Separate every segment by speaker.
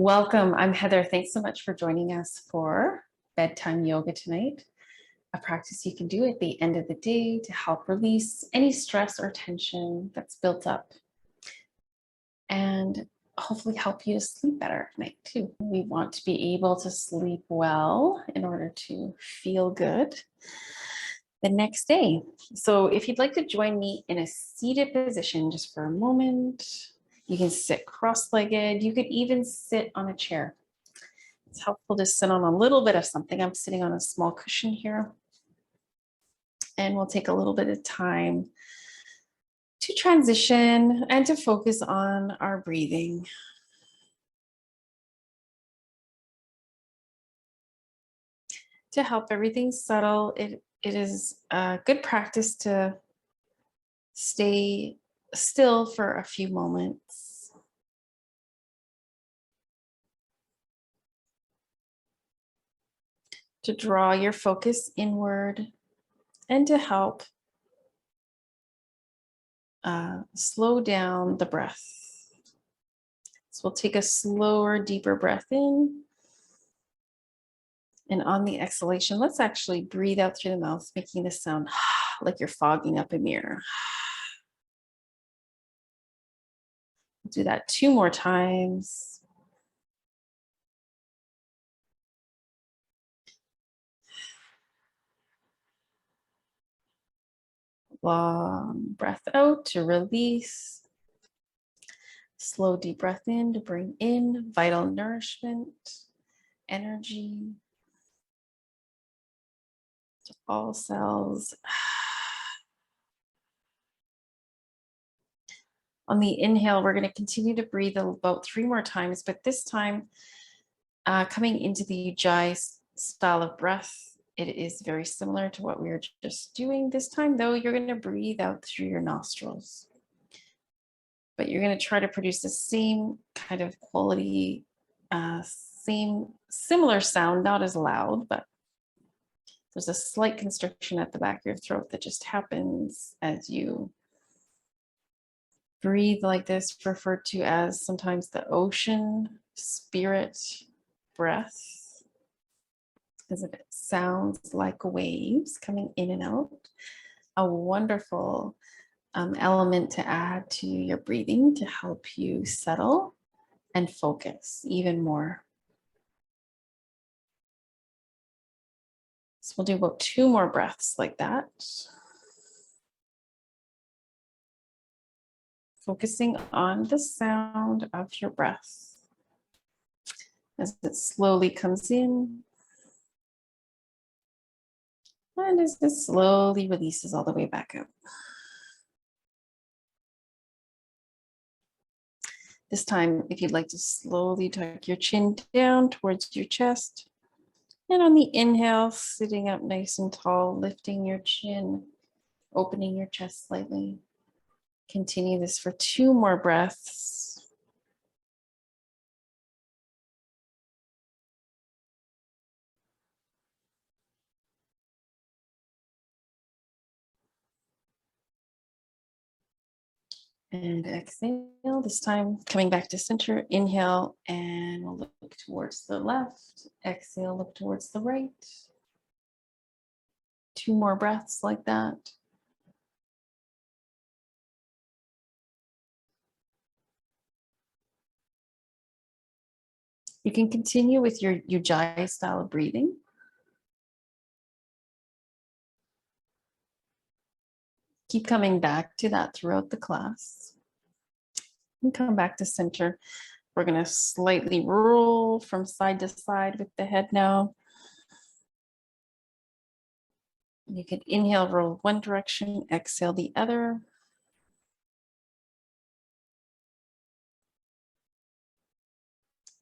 Speaker 1: Welcome. I'm Heather. Thanks so much for joining us for bedtime yoga tonight, a practice you can do at the end of the day to help release any stress or tension that's built up and hopefully help you to sleep better at night too. We want to be able to sleep well in order to feel good the next day. So if you'd like to join me in a seated position just for a moment, you can sit cross-legged. You could even sit on a chair. It's helpful to sit on a little bit of something. I'm sitting on a small cushion here. And we'll take a little bit of time to transition and to focus on our breathing. To help everything settle, it is a good practice to stay still for a few moments. To draw your focus inward and to help slow down the breath. So we'll take a slower, deeper breath in. And on the exhalation, let's actually breathe out through the mouth, making this sound like you're fogging up a mirror. Do that 2 more times. Long breath out to release. Slow, deep breath in to bring in vital nourishment, energy to all cells. On the inhale, we're going to continue to breathe about 3 more times, but this time coming into the Ujjayi style of breath. It is very similar to what we were just doing. This time, though, you're going to breathe out through your nostrils. But you're going to try to produce the same kind of quality, similar sound, not as loud, but there's a slight constriction at the back of your throat that just happens as you breathe like this, referred to as sometimes the ocean spirit breath, as if it sounds like waves coming in and out. A wonderful element to add to your breathing to help you settle and focus even more. So we'll do about 2 more breaths like that. Focusing on the sound of your breath as it slowly comes in and as it slowly releases all the way back out. This time, if you'd like to slowly tuck your chin down towards your chest, and on the inhale, sitting up nice and tall, lifting your chin, opening your chest slightly. Continue this for 2 more breaths. And exhale, this time coming back to center. Inhale, and we'll look towards the left. Exhale, look towards the right. 2 more breaths like that. You can continue with your Ujjayi style of breathing. Keep coming back to that throughout the class. And come back to center. We're going to slightly roll from side to side with the head now. You can inhale, roll one direction, exhale the other.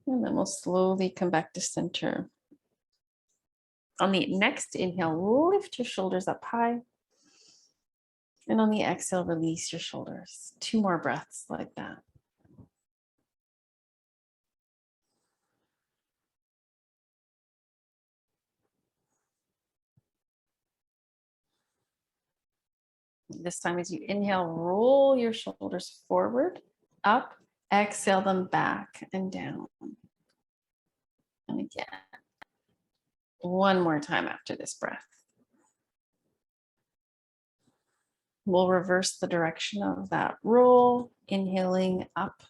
Speaker 1: And then we'll slowly come back to center. On the next inhale, lift your shoulders up high. And on the exhale, release your shoulders. 2 more breaths like that. This time as you inhale, roll your shoulders forward, up, exhale them back and down. And again, one more time after this breath. We'll reverse the direction of that roll, inhaling up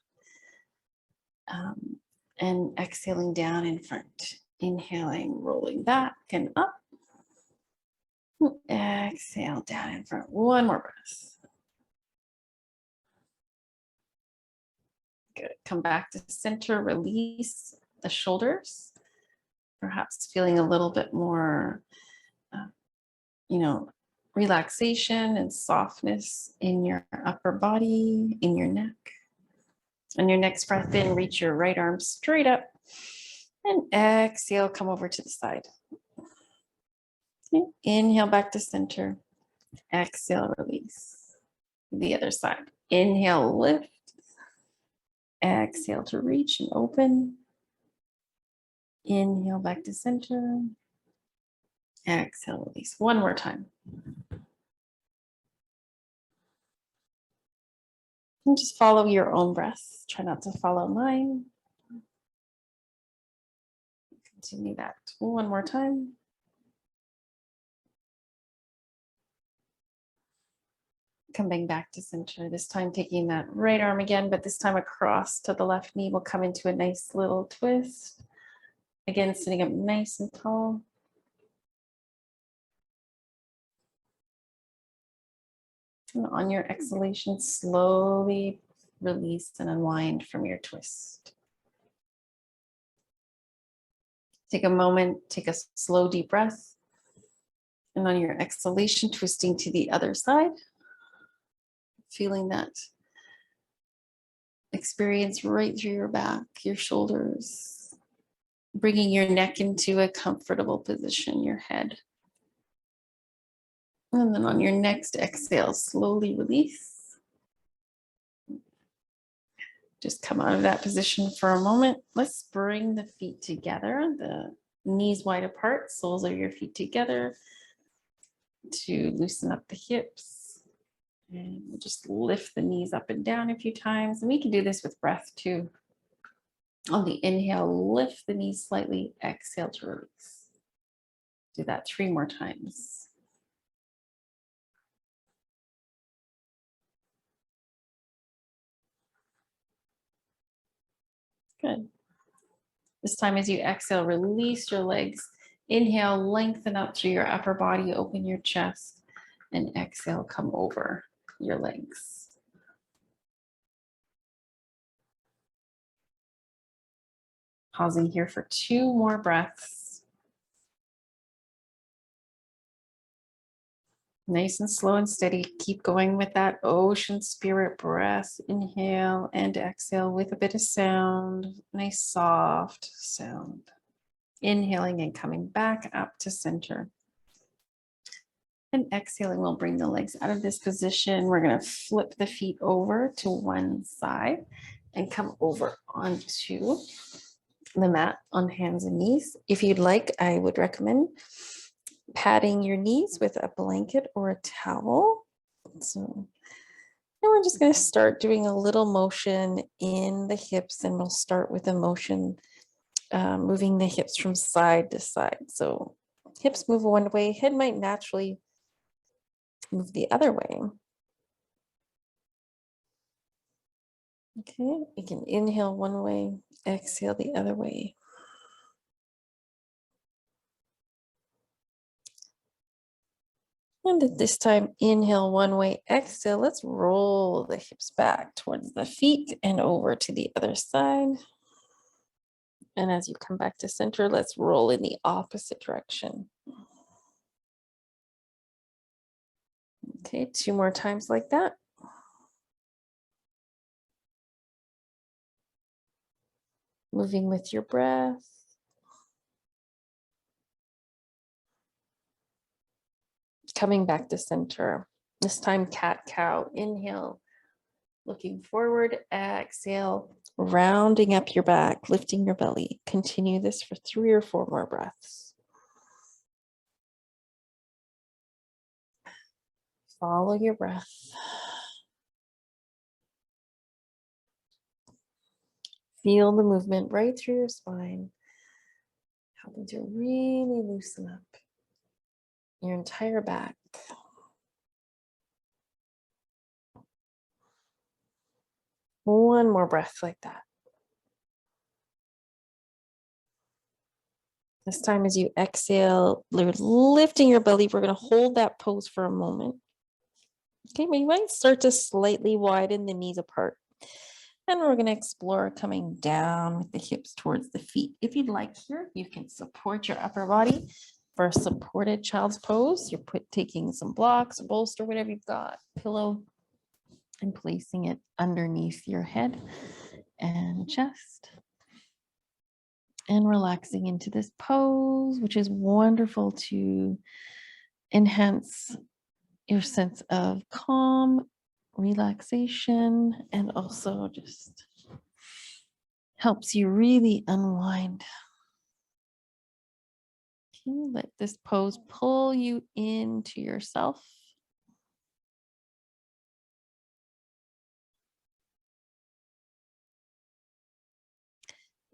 Speaker 1: and exhaling down in front. Inhaling, rolling back and up. Exhale down in front. One more breath. Good. Come back to center, release the shoulders. Perhaps feeling a little bit more, relaxation and softness in your upper body, in your neck. On your next breath in, reach your right arm straight up and exhale, come over to the side. Okay. Inhale back to center. Exhale, release. The other side. Inhale, lift. Exhale to reach and open. Inhale back to center. Exhale, release. One more time. And just follow your own breath. Try not to follow mine. Continue that one more time. Coming back to center, this time taking that right arm again, but this time across to the left knee. We'll come into a nice little twist. Again, sitting up nice and tall. And on your exhalation, slowly release and unwind from your twist. Take a moment, take a slow, deep breath. And on your exhalation, twisting to the other side. Feeling that experience right through your back, your shoulders. Bringing your neck into a comfortable position, your head. And then on your next exhale, slowly release. Just come out of that position for a moment. Let's bring the feet together, the knees wide apart, soles of your feet together to loosen up the hips. And we'll just lift the knees up and down a few times. And we can do this with breath too. On the inhale, lift the knees slightly, exhale to release. Do that 3 more times. Good. This time as you exhale, release your legs. Inhale, lengthen up through your upper body, open your chest, and exhale, come over your legs. Pausing here for 2 more breaths. Nice and slow and steady. Keep going with that ocean spirit breath. Inhale and exhale with a bit of sound. Nice soft sound. Inhaling and coming back up to center. And exhaling, we'll bring the legs out of this position. We're going to flip the feet over to one side and come over onto the mat on hands and knees. If you'd like, I would recommend padding your knees with a blanket or a towel. So now we're just going to start doing a little motion in the hips, and we'll start with a motion moving the hips from side to side. So hips move one way, head might naturally move the other way. Okay, you can inhale one way, exhale the other way. And at this time, inhale one way, exhale. Let's roll the hips back towards the feet and over to the other side. And as you come back to center, let's roll in the opposite direction. Okay, 2 more times like that. Moving with your breath. Coming back to center. This time, cat-cow. Inhale, looking forward. Exhale, rounding up your back, lifting your belly. Continue this for 3 or 4 more breaths. Follow your breath. Feel the movement right through your spine. helping to really loosen up your entire back. One more breath like that. This time as you exhale, you're lifting your belly. We're going to hold that pose for a moment. Okay, we might start to slightly widen the knees apart. And we're going to explore coming down with the hips towards the feet. If you'd like here, you can support your upper body for a supported child's pose. You're taking some blocks, a bolster, whatever you've got, pillow, and placing it underneath your head and chest. And relaxing into this pose, which is wonderful to enhance your sense of calm, relaxation, and also just helps you really unwind. Let this pose pull you into yourself.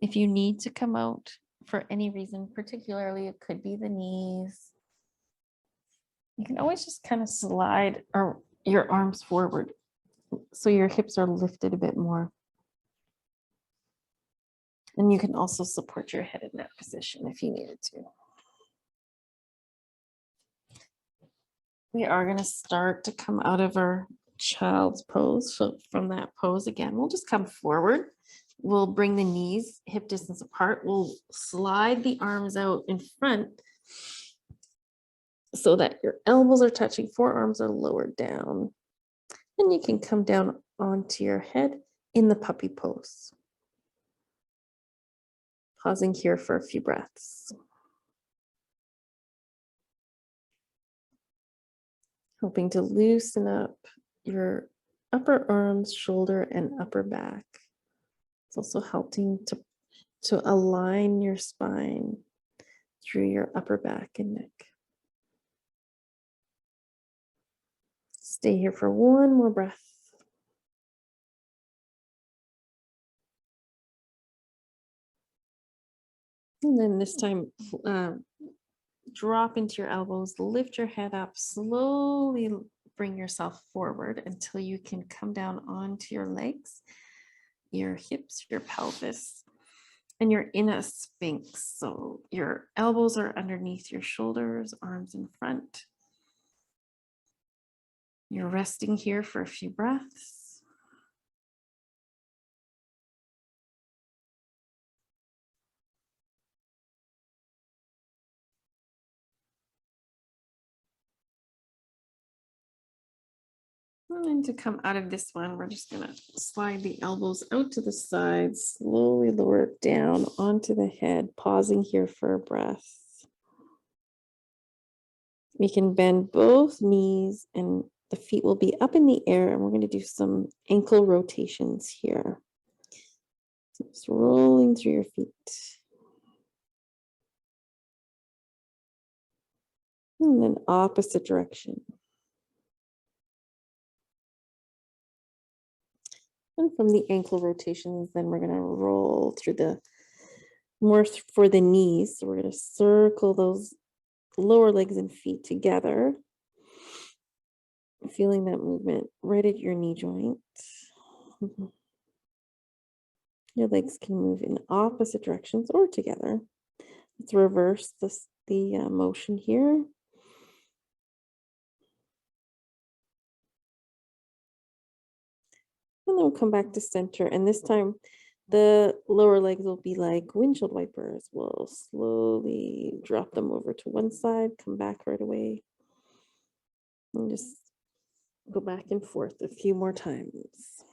Speaker 1: If you need to come out for any reason, particularly it could be the knees, you can always just kind of slide your arms forward so your hips are lifted a bit more. And you can also support your head in that position if you needed to. We are going to start to come out of our child's pose. So from that pose again, we'll just come forward. We'll bring the knees hip distance apart. We'll slide the arms out in front so that your elbows are touching, forearms are lowered down. And you can come down onto your head in the puppy pose. Pausing here for a few breaths. Hoping to loosen up your upper arms, shoulder, and upper back. It's also helping to align your spine through your upper back and neck. Stay here for one more breath. And then this time, drop into your elbows, lift your head up, slowly bring yourself forward until you can come down onto your legs, your hips, your pelvis, and you're in a sphinx. So your elbows are underneath your shoulders, arms in front. You're resting here for a few breaths. And to come out of this one, we're just going to slide the elbows out to the side, slowly lower it down onto the head, pausing here for a breath. We can bend both knees and the feet will be up in the air, and we're going to do some ankle rotations here. So just rolling through your feet. And then opposite direction. And from the ankle rotations, then we're going to roll through the more for the knees. So we're going to circle those lower legs and feet together. Feeling that movement right at your knee joint. Your legs can move in opposite directions or together. Let's reverse the motion here. And then we'll come back to center. And this time, the lower legs will be like windshield wipers. We'll slowly drop them over to one side, come back right away. And just go back and forth a few more times.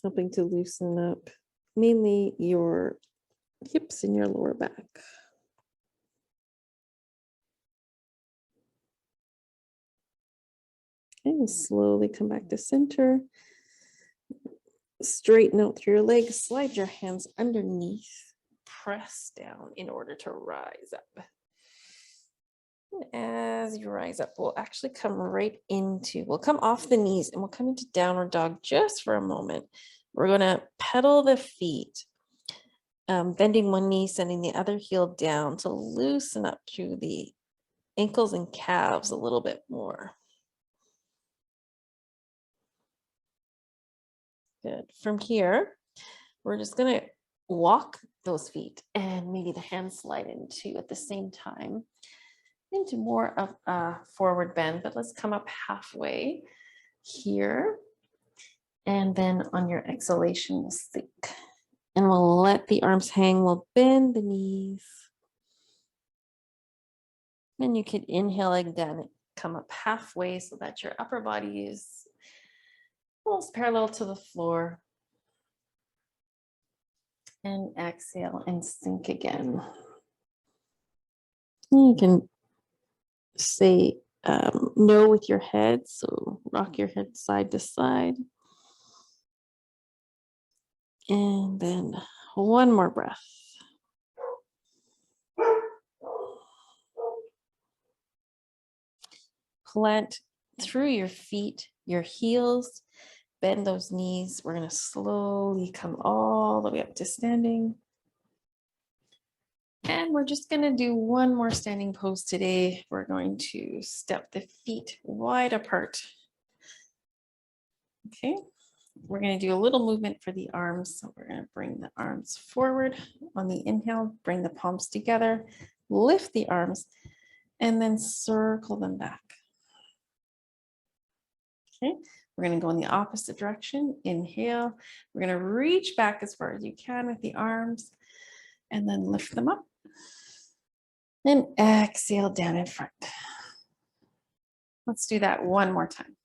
Speaker 1: Helping to loosen up mainly your hips and your lower back. And slowly come back to center. Straighten out through your legs, slide your hands underneath, press down in order to rise up. As you rise up, we'll actually come right into, we'll come off the knees and we'll come into downward dog just for a moment. We're going to pedal the feet, bending one knee, sending the other heel down to loosen up through the ankles and calves a little bit more. Good. From here, we're just going to walk those feet and maybe the hands slide into at the same time into more of a forward bend, but let's come up halfway here. And then on your exhalation, we'll sink. And we'll let the arms hang. We'll bend the knees. And you can inhale again, come up halfway so that your upper body is almost parallel to the floor. And exhale and sink again. You can say no with your head. So rock your head side to side. And then one more breath. Plant through your feet, your heels, bend those knees. We're going to slowly come all the way up to standing. And we're just going to do one more standing pose today. We're going to step the feet wide apart. Okay. We're going to do a little movement for the arms. So we're going to bring the arms forward on the inhale, bring the palms together, lift the arms, and then circle them back. Okay, we're going to go in the opposite direction. Inhale. We're going to reach back as far as you can with the arms and then lift them up. And exhale down in front. Let's do that one more time.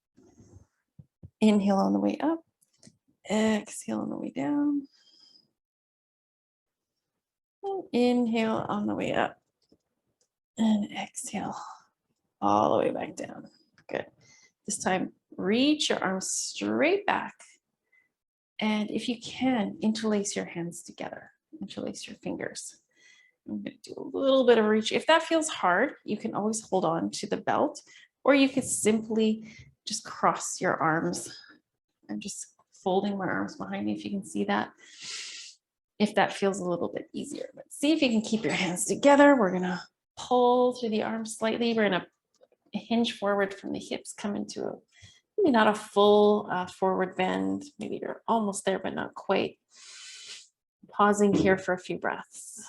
Speaker 1: Inhale on the way up. Exhale on the way down. And inhale on the way up. And exhale all the way back down. Good. This time, reach your arms straight back. And if you can, interlace your hands together. Interlace your fingers. I'm going to do a little bit of reach. If that feels hard, you can always hold on to the belt, or you could simply just cross your arms. I'm just folding my arms behind me if you can see that. If that feels a little bit easier, but see if you can keep your hands together. We're going to pull through the arms slightly. We're going to hinge forward from the hips, come into a, maybe not a full forward bend. Maybe you're almost there, but not quite. Pausing here for a few breaths.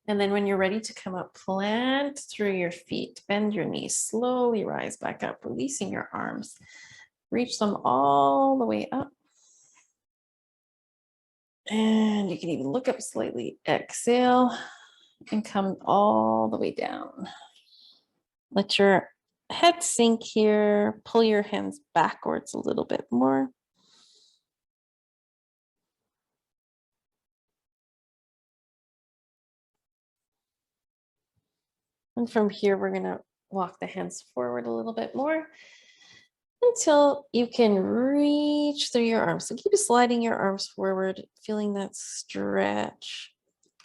Speaker 1: And then when you're ready to come up, plant through your feet, bend your knees, slowly rise back up, releasing your arms. Reach them all the way up. And you can even look up slightly. Exhale and come all the way down. Let your head sink here. Pull your hands backwards a little bit more. And from here, we're going to walk the hands forward a little bit more until you can reach through your arms. So keep sliding your arms forward, feeling that stretch,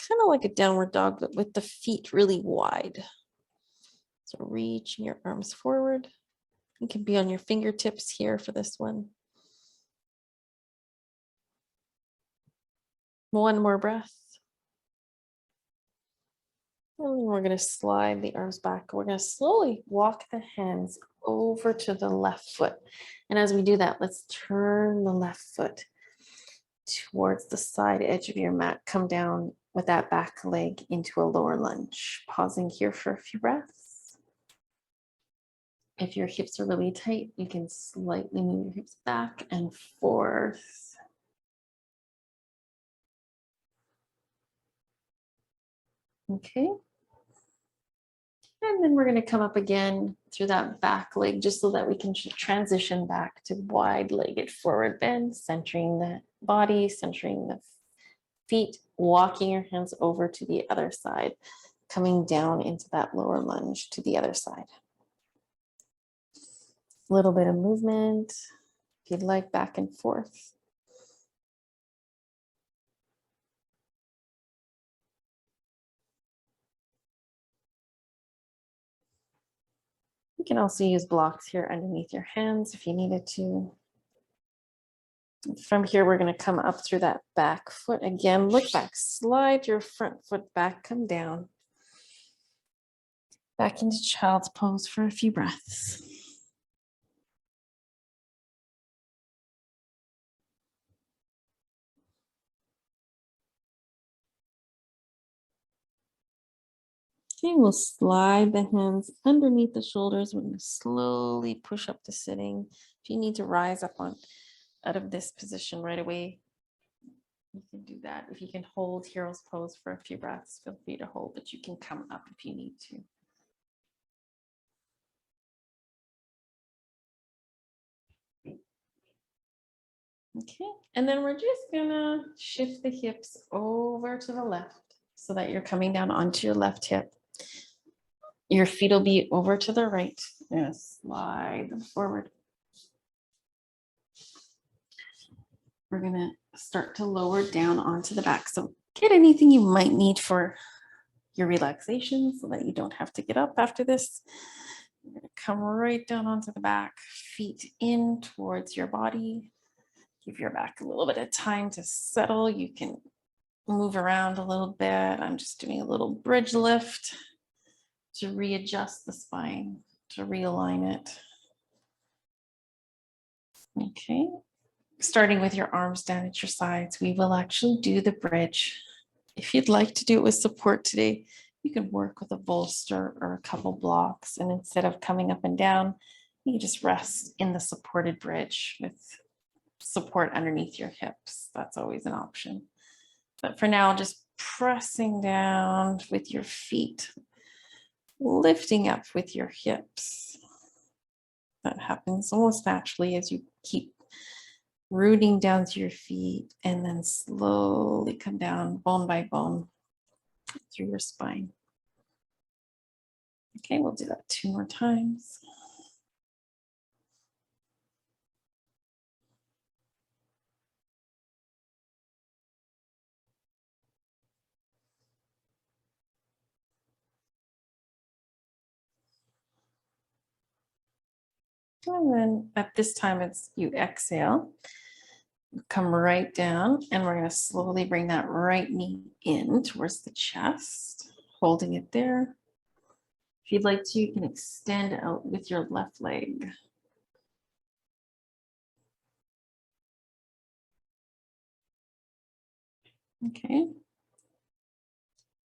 Speaker 1: kind of like a downward dog, but with the feet really wide. So reaching your arms forward. You can be on your fingertips here for this one. One more breath. And we're going to slide the arms back. We're going to slowly walk the hands over to the left foot. And as we do that, let's turn the left foot towards the side edge of your mat. Come down with that back leg into a lower lunge. Pausing here for a few breaths. If your hips are really tight, you can slightly move your hips back and forth. Okay. And then we're going to come up again through that back leg just so that we can transition back to wide-legged forward bend, centering the body, centering the feet, walking your hands over to the other side, coming down into that lower lunge to the other side. A little bit of movement, if you'd like, back and forth. You can also use blocks here underneath your hands if you needed to. From here, we're going to come up through that back foot. Again, look back, slide your front foot back, come down. Back into child's pose for a few breaths. Okay, we'll slide the hands underneath the shoulders. We're going to slowly push up to sitting. If you need to rise up out of this position right away, you can do that. If you can hold hero's pose for a few breaths, feel free to hold, but you can come up if you need to. Okay, and then we're just gonna shift the hips over to the left so that you're coming down onto your left hip. Your feet will be over to the right. You're gonna slide them forward. We're gonna start to lower down onto the back. So get anything you might need for your relaxation so that you don't have to get up after this. You're gonna come right down onto the back, feet in towards your body. Give your back a little bit of time to settle. You can move around a little bit. I'm just doing a little bridge lift to readjust the spine, to realign it. Okay. Starting with your arms down at your sides, we will actually do the bridge. If you'd like to do it with support today, you can work with a bolster or a couple blocks. And instead of coming up and down, you can just rest in the supported bridge with support underneath your hips. That's always an option. But for now, just pressing down with your feet, lifting up with your hips. That happens almost naturally as you keep rooting down to your feet and then slowly come down bone by bone through your spine. Okay, we'll do that 2 more times. And then at this time, it's you exhale, come right down, and we're going to slowly bring that right knee in towards the chest, holding it there. If you'd like to, you can extend out with your left leg. Okay.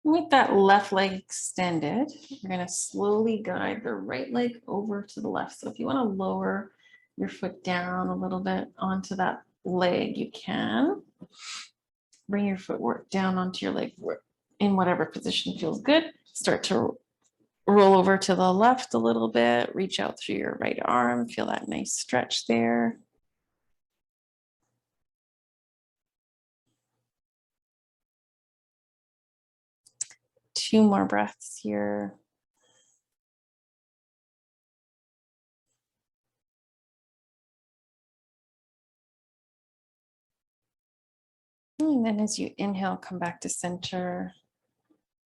Speaker 1: With that left leg extended, you're going to slowly guide the right leg over to the left. So if you want to lower your foot down a little bit onto that leg, you can. Bring your footwork down onto your leg in whatever position feels good. Start to roll over to the left a little bit. Reach out through your right arm. Feel that nice stretch there. Two more breaths here. And then as you inhale, come back to center.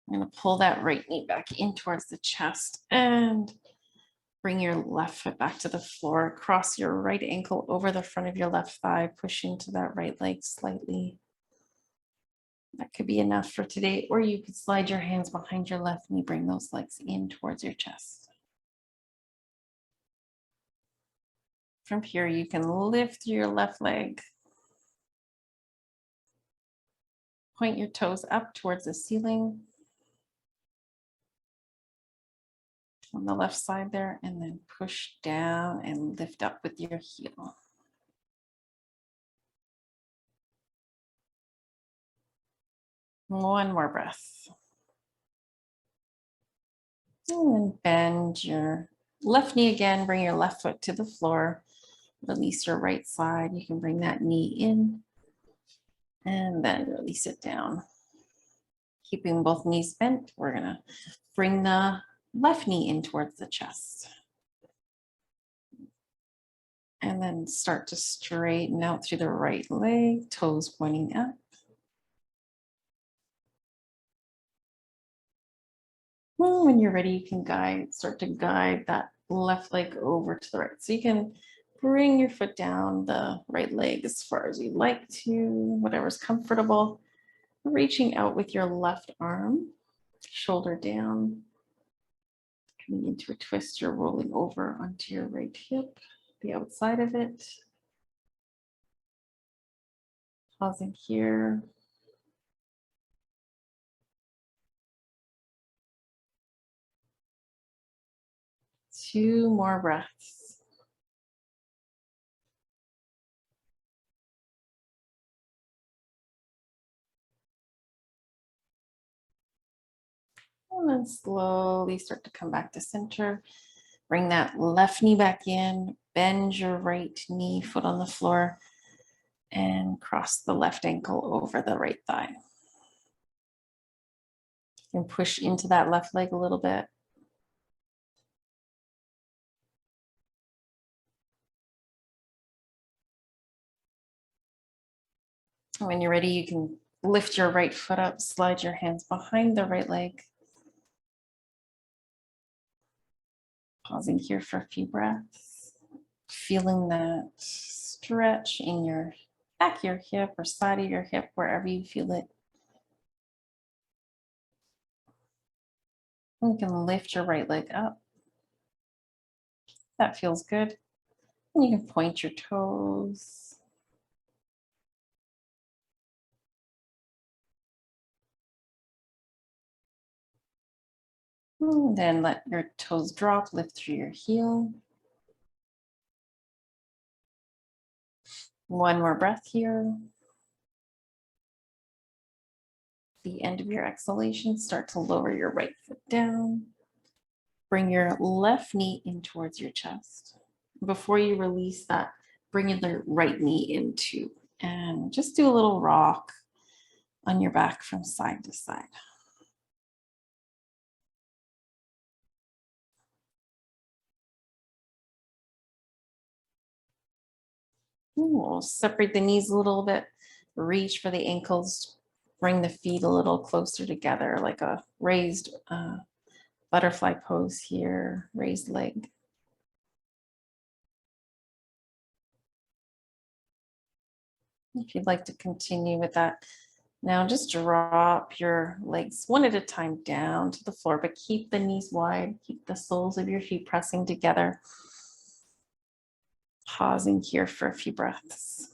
Speaker 1: I'm going to pull that right knee back in towards the chest and bring your left foot back to the floor. Cross your right ankle over the front of your left thigh. Push into that right leg slightly. That could be enough for today. Or you could slide your hands behind your left knee. Bring those legs in towards your chest. From here, you can lift your left leg. Point your toes up towards the ceiling. On the left side there, and then push down and lift up with your heel. One more breath. And then bend your left knee again, bring your left foot to the floor. Release your right side. You can bring that knee in and then release it down. Keeping both knees bent, we're gonna bring the left knee in towards the chest. And then start to straighten out through the right leg, toes pointing up. When you're ready, you can start to guide that left leg over to the right. So you can bring your foot down the right leg as far as you like to, whatever's comfortable. Reaching out with your left arm, shoulder down. Coming into a twist, you're rolling over onto your right hip, the outside of it. Pausing here. Two more breaths. And then slowly start to come back to center. Bring that left knee back in, bend your right knee, foot on the floor, and cross the left ankle over the right thigh. And push into that left leg a little bit. When you're ready, you can lift your right foot up, slide your hands behind the right leg. Pausing here for a few breaths. Feeling that stretch in your back of your hip or side of your hip, wherever you feel it. And you can lift your right leg up. That feels good. And you can point your toes. And then let your toes drop, lift through your heel. One more breath here. The end of your exhalation, start to lower your right foot down. Bring your left knee in towards your chest. Before you release that, bring the right knee in too. And just do a little rock on your back from side to side. We'll separate the knees a little bit, reach for the ankles, bring the feet a little closer together, like a raised butterfly pose here, raised leg. If you'd like to continue with that, now just drop your legs one at a time down to the floor, but keep the knees wide, keep the soles of your feet pressing together. Pausing here for a few breaths.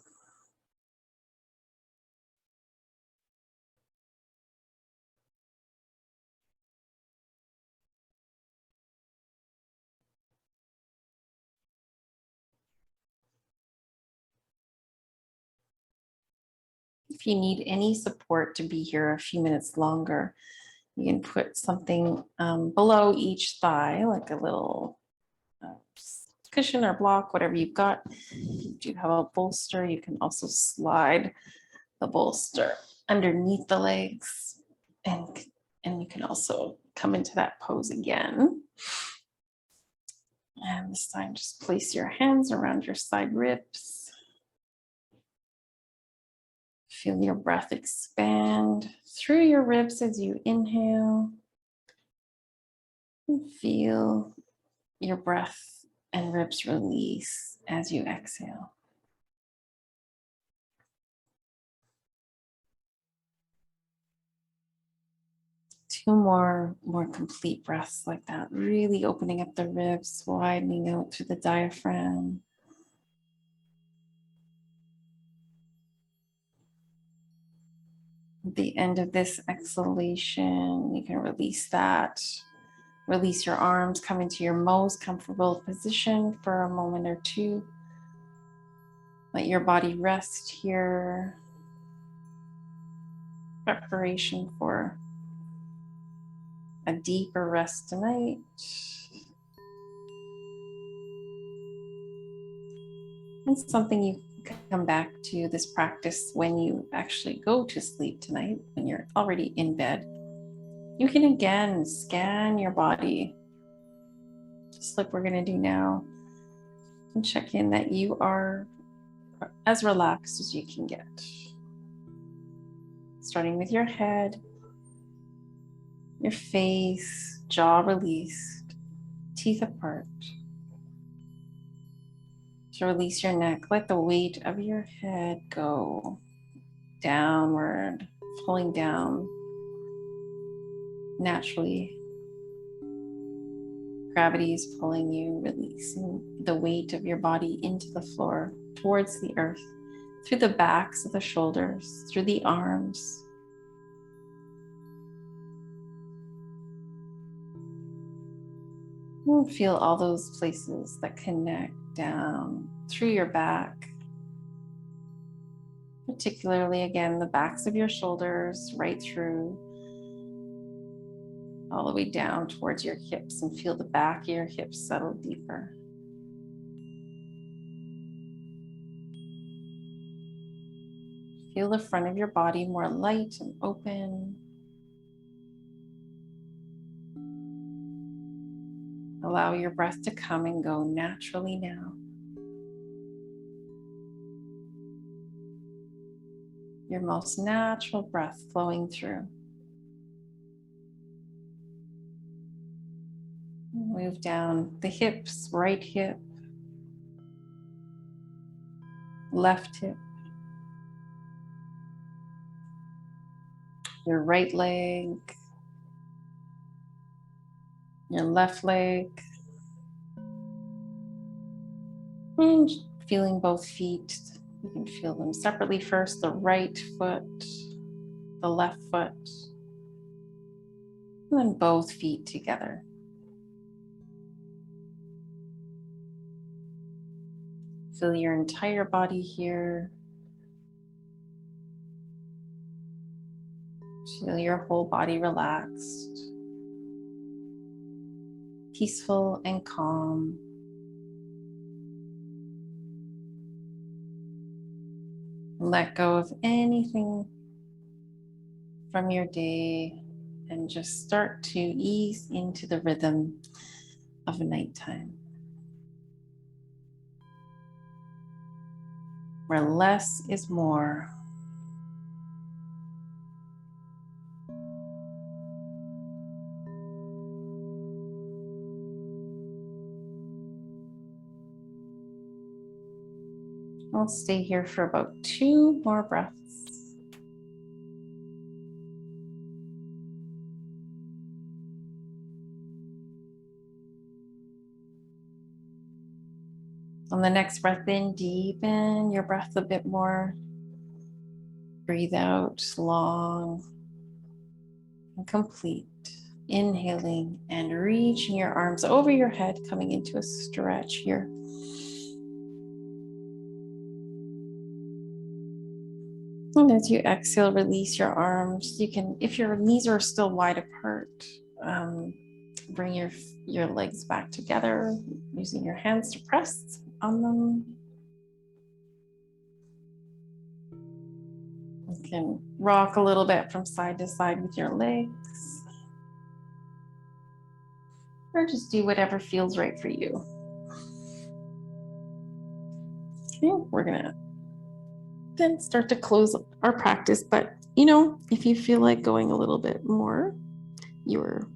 Speaker 1: If you need any support to be here a few minutes longer, you can put something below each thigh, like a little cushion or block, whatever you've got. If you do have a bolster, you can also slide the bolster underneath the legs, and you can also come into that pose again. And this time, just place your hands around your side ribs. Feel your breath expand through your ribs as you inhale. And feel your breath and ribs release as you exhale. Two more complete breaths like that, really opening up the ribs, widening out through the diaphragm. At the end of this exhalation, you can release that. Release your arms, come into your most comfortable position for a moment or two. Let your body rest here. Preparation for a deeper rest tonight. And something you can come back to this practice when you actually go to sleep tonight, when you're already in bed. You can again scan your body, just like we're going to do now, and check in that you are as relaxed as you can get. Starting with your head, your face, jaw released, teeth apart. So release your neck. Let the weight of your head go downward, pulling down naturally. Gravity is pulling you, releasing the weight of your body into the floor, towards the earth, through the backs of the shoulders, through the arms. And feel all those places that connect down through your back. Particularly, again, the backs of your shoulders, right through, all the way down towards your hips, and feel the back of your hips settle deeper. Feel the front of your body more light and open. Allow your breath to come and go naturally now. Your most natural breath flowing through. Move down the hips, right hip, left hip, your right leg, your left leg, and feeling both feet. You can feel them separately first, the right foot, the left foot, and then both feet together. Feel your entire body here. Feel your whole body relaxed, peaceful and calm. Let go of anything from your day and just start to ease into the rhythm of nighttime, where less is more. I'll stay here for about 2 more breaths. On the next breath in, deepen your breath a bit more. Breathe out long and complete. Inhaling and reaching your arms over your head, coming into a stretch here. And as you exhale, release your arms. You can, if your knees are still wide apart, bring your legs back together using your hands to press on them. You can rock a little bit from side to side with your legs, or just do whatever feels right for you. Okay, we're gonna then start to close our practice, but if you feel like going a little bit more, you're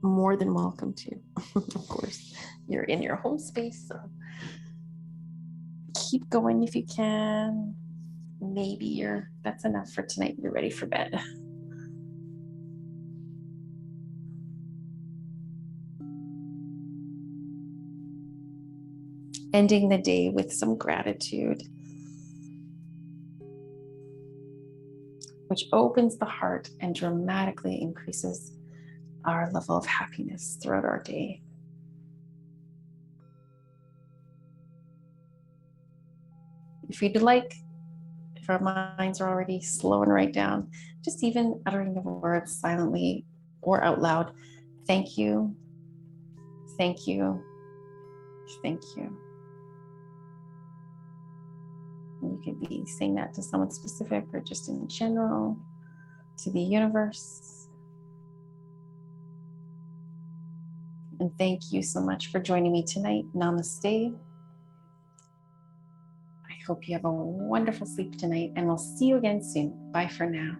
Speaker 1: more than welcome to. Of course, you're in your home space, so keep going if you can. Maybe that's enough for tonight. You're ready for bed. Ending the day with some gratitude, which opens the heart and dramatically increases our level of happiness throughout our day. If you'd like, if our minds are already slow and write down, just even uttering the words silently or out loud, thank you, thank you, thank you. You could be saying that to someone specific or just in general, to the universe. And thank you so much for joining me tonight. Namaste. I hope you have a wonderful sleep tonight, and we'll see you again soon. Bye for now.